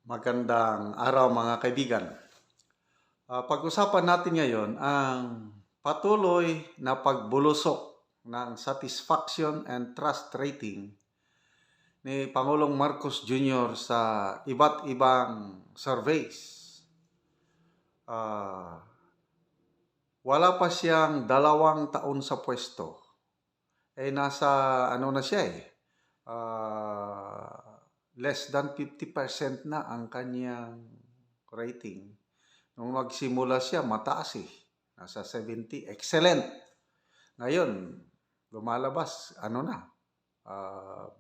Magandang araw mga kaibigan. Pag-usapan natin ngayon ang patuloy na pagbulusok ng satisfaction and trust rating ni Pangulong Marcos Jr. sa iba't ibang surveys. Wala pa siyang 2 taon sa pwesto. Nasa na siya less than 50% na ang kanyang rating. Nung magsimula siya, mataas Nasa 70. Excellent. Ngayon, lumalabas,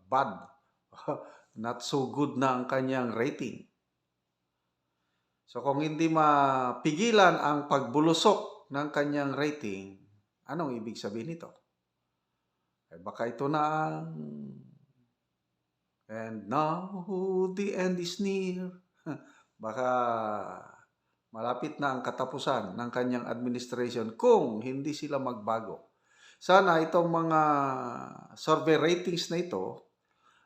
bad. Not so good na ang kanyang rating. So kung hindi mapigilan ang pagbulusok ng kanyang rating, anong ibig sabihin nito? Baka ito na ang "And now the end is near." Baka malapit na ang katapusan ng kanyang administration kung hindi sila magbago. Sana itong mga survey ratings na ito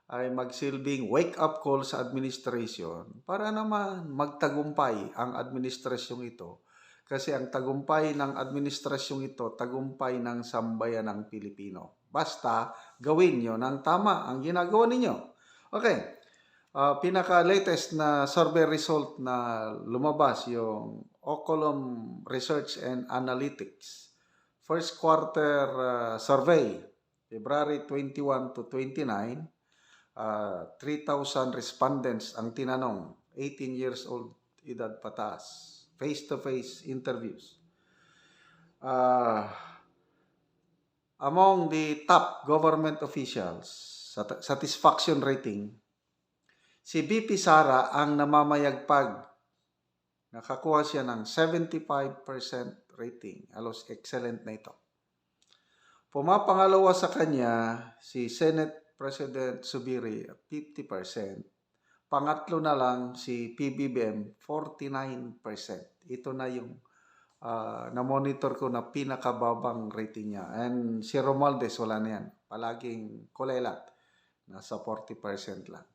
ay magsilbing wake-up call sa administration para naman magtagumpay ang administrasyong ito. Kasi ang tagumpay ng administrasyong ito, tagumpay ng sambayan ng Pilipino. Basta gawin nyo ng tama ang ginagawa ninyo. Okay, pinaka-latest na survey result na lumabas yung Ocolom Research and Analytics. First quarter survey, February 21 to 29, 3,000 respondents ang tinanong, 18 years old, edad pataas, face-to-face interviews. Among the top government officials, satisfaction rating, si BP Sara ang namamayagpag. Nakakuha siya ng 75% rating. Halos excellent na ito. Pumapangalawa sa kanya si Senate President Zubiri, 50%. Pangatlo na lang si PBBM, 49%. Ito na yung na-monitor ko na pinakababang rating niya. And si Romualdez, wala na yan. Palaging kulelat. Nasa 40% lang.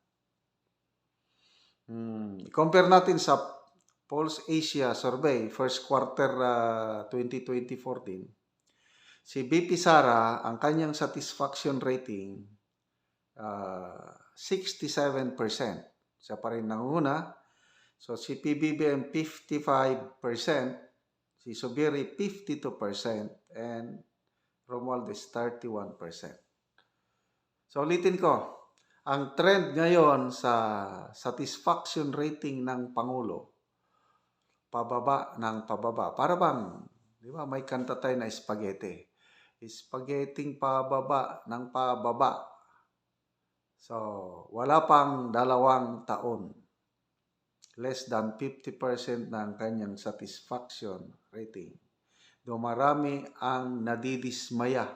Compare natin sa Pulse Asia Survey, first quarter 2020-14. Si BP Sara, ang kanyang satisfaction rating, 67%. Siya pa rin nanguna. So si PBBM, 55%. Si Zubiri, 52%. And Romualdez, 31%. So ulitin ko, ang trend ngayon sa satisfaction rating ng Pangulo, pababa ng pababa. Para bang, di ba, may kanta tayo na spaghetti. Spaghetting pababa ng pababa. So, wala pang 2 taon. Less than 50% ng kanyang satisfaction rating. Dumarami ang nadidismaya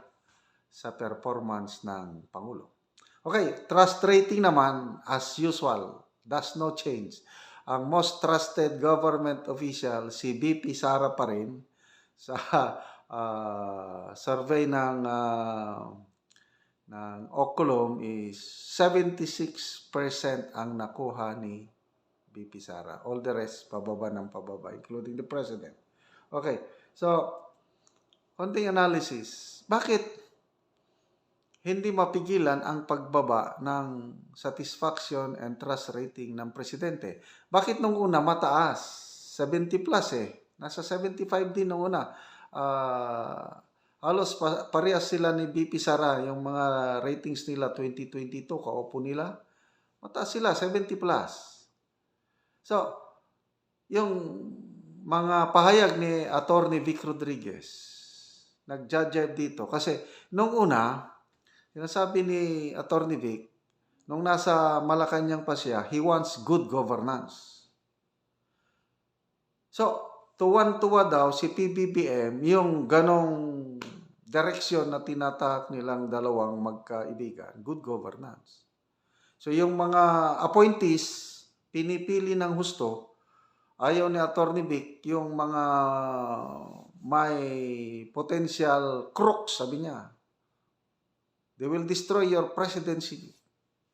sa performance ng Pangulo. Okay, trust rating naman, as usual, does no change. Ang most trusted government official, si BP Sara pa rin, sa survey ng Ocolom is 76% ang nakuha ni BP Sara. All the rest, pababa ng pababa, including the President. Okay, so, konting analysis. Bakit hindi mapigilan ang pagbaba ng satisfaction and trust rating ng presidente? Bakit nung una mataas? 70 plus Nasa 75 din nung una. Halos parehas sila ni BP Sara. Yung mga ratings nila 2022, kaupo nila. Mataas sila, 70 plus. So, yung mga pahayag ni Attorney Vic Rodriguez, nag-judge dito. Kasi nung una, sinasabi ni Attorney Vic, nung nasa Malacanang pa siya, he wants good governance. So, tuwan-tuwa daw si PBBM yung ganong direksyon na tinatahak nilang dalawang magkaibigan, good governance. So, yung mga appointees, pinipili ng husto, ayaw ni Attorney Vic yung mga may potential crooks, sabi niya. They will destroy your presidency.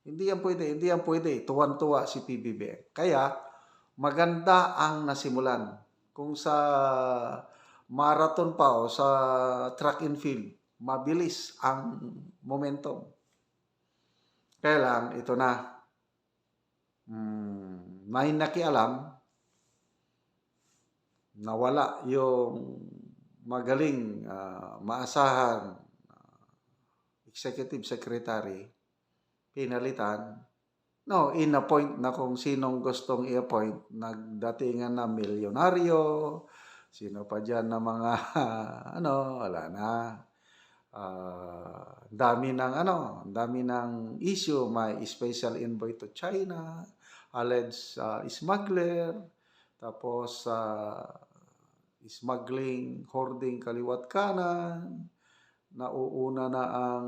Hindi yan pwede. Tuwan-tuwa si PBBM. Kaya, maganda ang nasimulan. Kung sa marathon pa o sa track and field, mabilis ang momentum. Kaya lang, ito na. May nakialam, nawala yung magaling, maasahan executive secretary, pinalitan. No, in-appoint na kung sinong gustong i-appoint. Nagdatingan na milyonaryo, sino pa dyan na mga, wala na. Dami ng issue. May special envoy to China, alleged smuggler, tapos smuggling, hoarding kaliwat kanan, nauuna na ang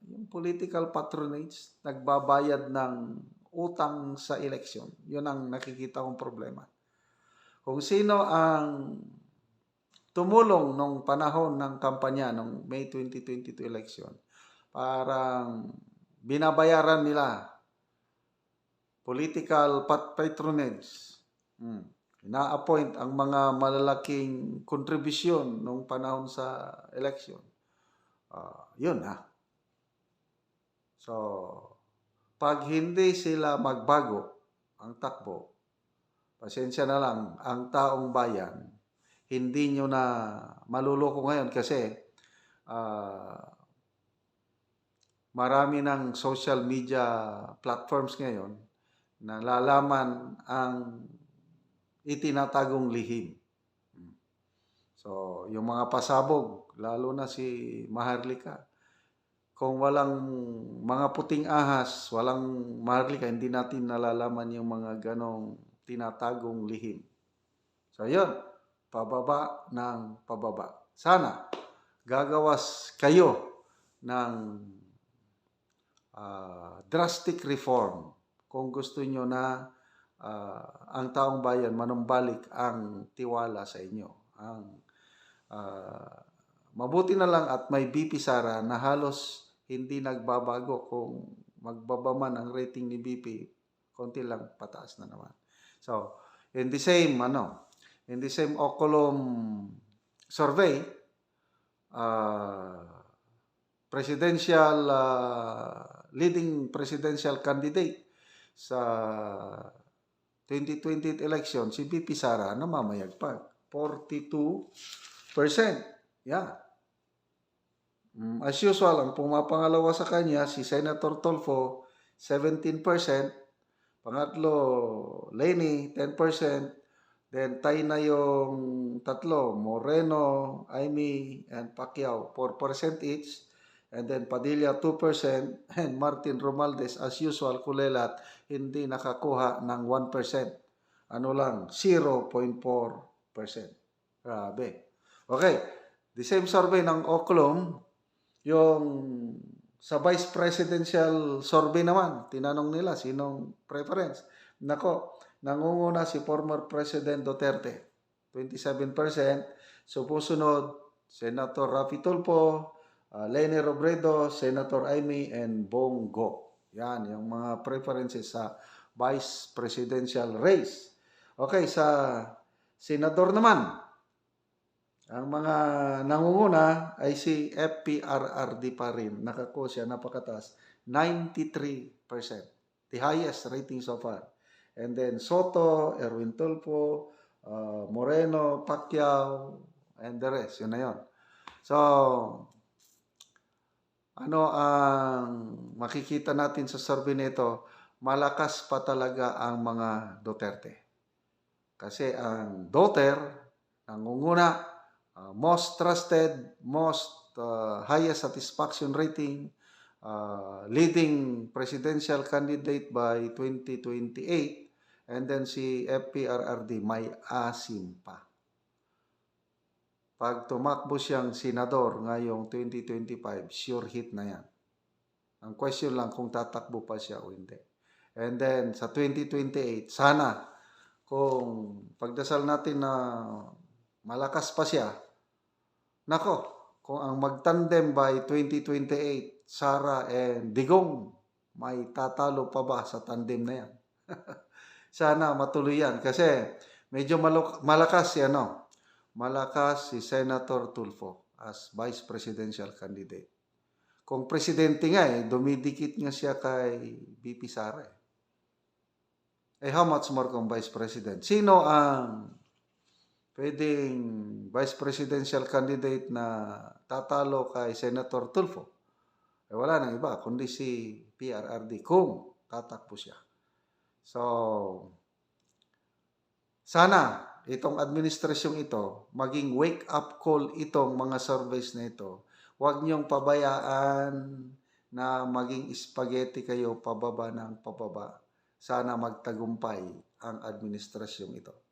yung political patronage, nagbabayad ng utang sa eleksyon. Yun ang nakikita kong problema. Kung sino ang tumulong nung panahon ng kampanya ng May 2022 election, parang binabayaran nila political patronage. Na-appoint ang mga malalaking kontribusyon nung panahon sa election. Yun na. So, pag hindi sila magbago ang takbo, pasensya na lang, ang taong bayan, hindi nyo na maluloko ngayon kasi marami ng social media platforms ngayon na lalaman ang itinatagong lihim. So, yung mga pasabog, lalo na si Maharlika, kung walang mga puting ahas, walang Maharlika, hindi natin nalalaman yung mga ganong tinatagong lihim. So, yun, pababa ng pababa. Sana, gagawas kayo ng drastic reform kung gusto nyo na ang taong bayan manumbalik ang tiwala sa inyo. Mabuti na lang at may BP Sara na halos hindi nagbabago. Kung magbaba man ang rating ni BP, konti lang pataas na naman. So, in the same Ocolom survey, leading presidential candidate sa 2020 election, si BP Sara, namamayagpag. 42%. Yeah. As usual, ang pumapangalawa sa kanya, si Senator Tolfo, 17%. Pangatlo, Leni, 10%. Then, tay na yung tatlo, Moreno, Amy, and Pacquiao, 4% each. And then, Padilla, 2%. And Martin Romualdez, as usual, kulelat, hindi nakakuha ng 1%. Ano lang, 0.4%. Grabe. Okay. The same survey ng Ocolom, yung sa vice presidential survey naman, tinanong nila sinong preference. Nako, nangunguna si former President Duterte, 27%. Susunod, Senator Raffy Tulfo, Leni Robredo, Senator Amy, and Bongo. Yan, yung mga preferences sa vice presidential race. Okay, sa senador naman, ang mga nangunguna ay si FPRRD pa rin. Nakakuha siya, napakataas. 93%. The highest rating so far. And then Soto, Erwin Tulfo, Moreno, Pacquiao, and the rest. Yun na yun. So, ano ang makikita natin sa survey nito? Malakas pa talaga ang mga Duterte. Kasi ang Duterte, nangunguna, most trusted, highest satisfaction rating, leading presidential candidate by 2028, and then si FPRRD may asim pa. Pag tumakbo siyang senador ngayong 2025, sure hit na yan. Ang question lang kung tatakbo pa siya o hindi. And then sa 2028, sana kung pagdasal natin na malakas pa siya, nako, kung ang magtandem by 2028, Sara and Digong, may tatalo pa ba sa tandem na yan? Sana matuloy yan kasi medyo malakas si malakas si Senator Tulfo as Vice Presidential candidate. Kung presidente nga dumidikit nga siya kay VP Sara eh. How much more kung Vice President? Sino ang pwedeng Vice Presidential candidate na tatalo kay Senator Tulfo? Wala nang iba kundi si PRRD kung tatakbo siya. So, sana itong administrasyong ito, maging wake-up call itong mga surveys na ito. Huwag niyong pabayaan na maging spaghetti kayo pababa ng pababa. Sana magtagumpay ang administrasyong ito.